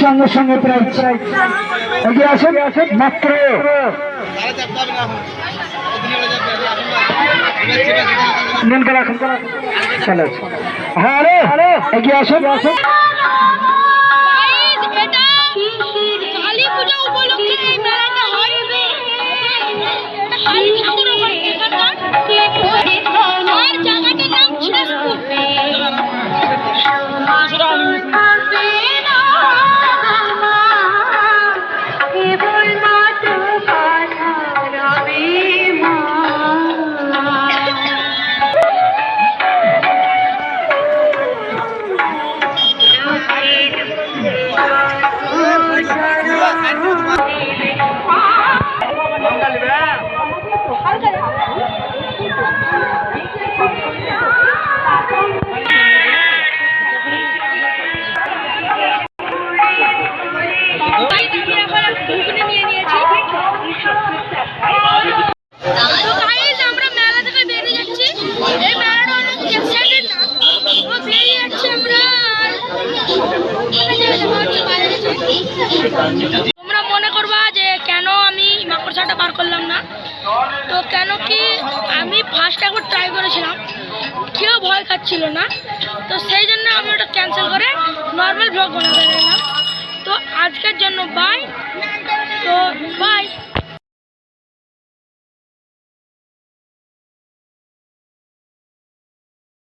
সঙ্গে সঙ্গে প্রাইজ এগিয়ে আসেন মাত্র হ্যাঁ রে এগিয়ে আসেন তোমরা মনে করবা যে কেন আমি মাকড়সাটা পার করলাম না, তো কেন কি আমি ফার্স্ট একবার ট্রাই করেছিলাম, কেউ ভয় খাচ্ছিল না, তো সেই জন্য আমি ওটা ক্যান্সেল করে নর্মাল ব্লগ বানাতে গেলাম। তো আজকের জন্য বাই।